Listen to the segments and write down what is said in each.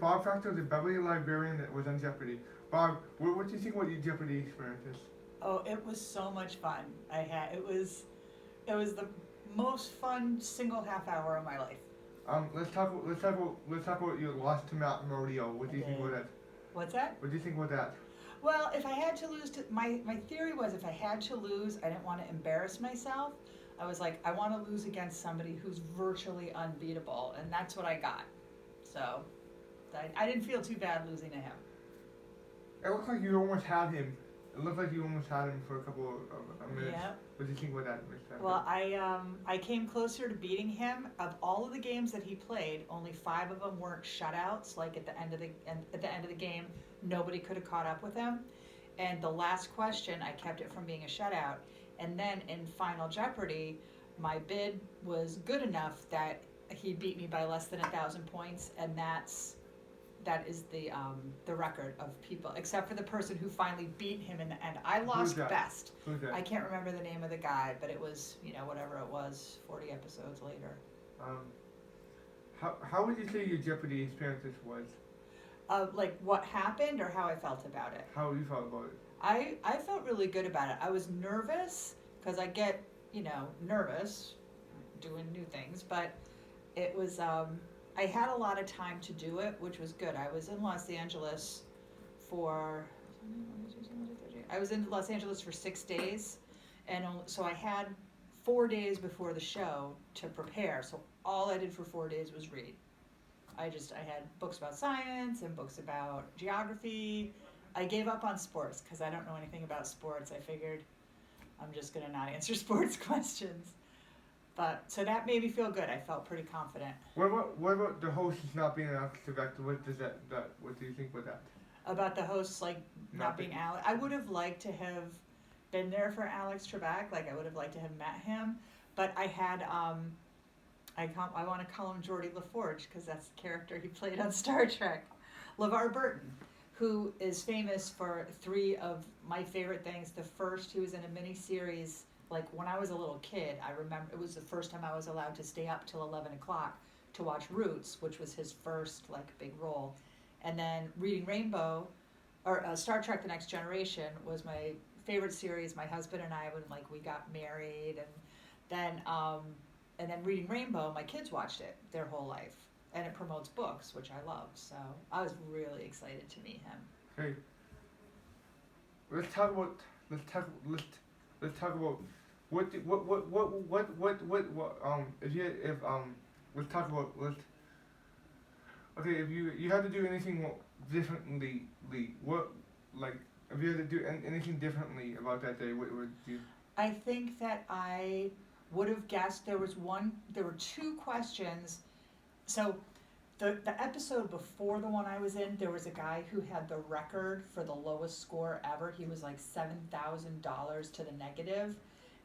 Bob Fecteau, the Beverly librarian that was on Jeopardy. Bob, what do you think about your Jeopardy experiences? Oh, it was so much fun. It was the most fun single half hour of my life. Let's talk about your loss to Matt Rodeo. What I do you think about did. that? What's that? What do you think about that? Well, if I had to lose to my theory was if I had to lose, I didn't want to embarrass myself. I was like, I want to lose against somebody who's virtually unbeatable, and that's what I got. So I didn't feel too bad losing to him. It looked like you almost had him. It looked like you almost had him for a couple of minutes. Yeah. What do you think about that, Miss Well, I came closer to beating him. Of all of the games that he played, only 5 of them weren't shutouts. Like at the end of the game, nobody could have caught up with him. And the last question, I kept it from being a shutout. And then in Final Jeopardy, my bid was good enough that he beat me by less than 1,000 points, and that is the record of people, except for the person who finally beat him in the end. I lost best. Who's that? I can't remember the name of the guy, but it was, whatever it was, 40 episodes later. How would you say your Jeopardy experiences was? Like what happened or how I felt about it? How you felt about it? I felt really good about it. I was nervous because I get, nervous doing new things, but it was, I had a lot of time to do it, which was good. I was in Los Angeles for 6 days, and so I had 4 days before the show to prepare. So all I did for 4 days was read. I had books about science and books about geography. I gave up on sports because I don't know anything about sports. I figured I'm just gonna not answer sports questions. But so that made me feel good. I felt pretty confident. What about the host not being Alex Trebek? What does that what do you think about that? About the hosts not being Alex, I would have liked to have been there for Alex Trebek. Like I would have liked to have met him. But I had I want to call him Geordie LaForge because that's the character he played on Star Trek. LeVar Burton, who is famous for 3 of my favorite things. The first, he was in a mini series. Like when I was a little kid, I remember it was the first time I was allowed to stay up till 11 o'clock to watch Roots, which was his first big role. And then Reading Rainbow, or Star Trek: The Next Generation was my favorite series. My husband and I we got married, and then Reading Rainbow, my kids watched it their whole life, and it promotes books, which I love. So I was really excited to meet him. Okay. Let's talk about what let's talk about okay, if you had to do anything differently, what if you had to do anything differently about that day, what would you? I think that I would have guessed there were 2 questions. So the episode before the one I was in, there was a guy who had the record for the lowest score ever. He was like $7,000 to the negative.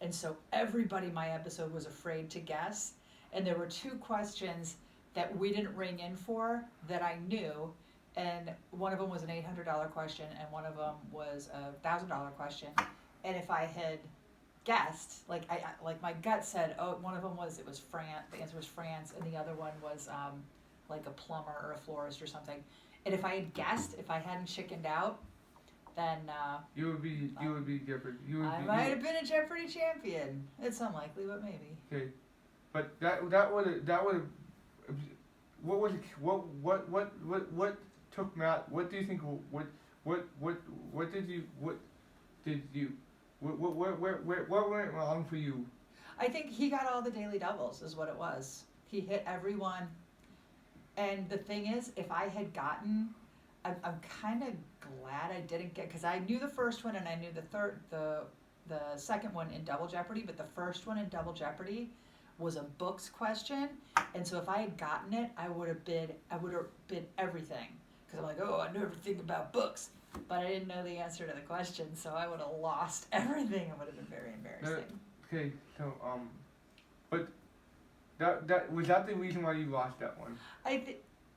And so everybody in my episode was afraid to guess. And there were 2 questions that we didn't ring in for that I knew. And one of them was an $800 question and one of them was a $1,000 question. And if I had guessed, like my gut said, one of them was France. The answer was France, and the other one was like a plumber or a florist or something. And if I had guessed, if I hadn't chickened out, then you would be Jeopardy. I might have been a Jeopardy champion. It's unlikely, but maybe. Okay, but that would what took Matt? What do you think? What went wrong for you? I think he got all the daily doubles, is what it was. He hit everyone. And the thing is, if I had gotten, I'm kind of glad I didn't get, because I knew the first one and I knew the second one in Double Jeopardy, but the first one in Double Jeopardy was a books question, and so if I had gotten it, I would have bid everything, because I'm like, I know everything about books, but I didn't know the answer to the question, so I would have lost everything. It would have been very embarrassing. Okay, so but that was that the reason why you lost that one?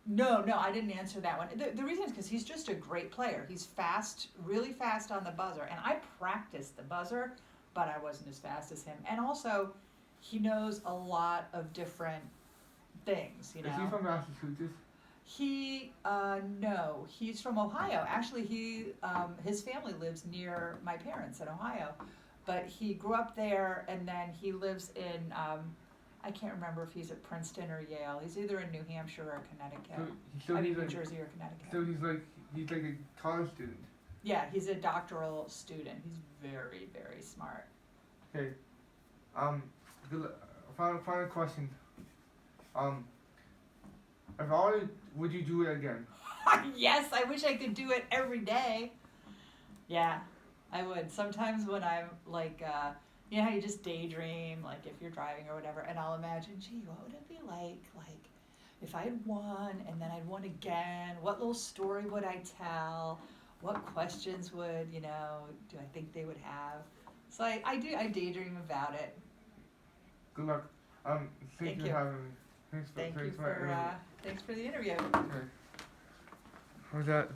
No, I didn't answer that one. The reason is because he's just a great player. He's fast, really fast on the buzzer, and I practiced the buzzer, but I wasn't as fast as him. And also, he knows a lot of different things. Is he from Massachusetts? No, he's from Ohio. Actually, his family lives near my parents in Ohio, but he grew up there, and then he lives in, I can't remember if he's at Princeton or Yale. He's either in New Hampshire or Connecticut. New Jersey or Connecticut. So he's like a college student. Yeah, he's a doctoral student. He's very, very smart. Okay. Final question. Would you do it again? Yes, I wish I could do it every day. Yeah, I would. Sometimes when I'm like, you know how you just daydream, like if you're driving or whatever, and I'll imagine, gee, what would it be like if I had won and then I'd won again? What little story would I tell? What questions would, do I think they would have? So I daydream about it. Good luck. Thank you for having me. Thanks for Thanks for the interview. Okay. How's that?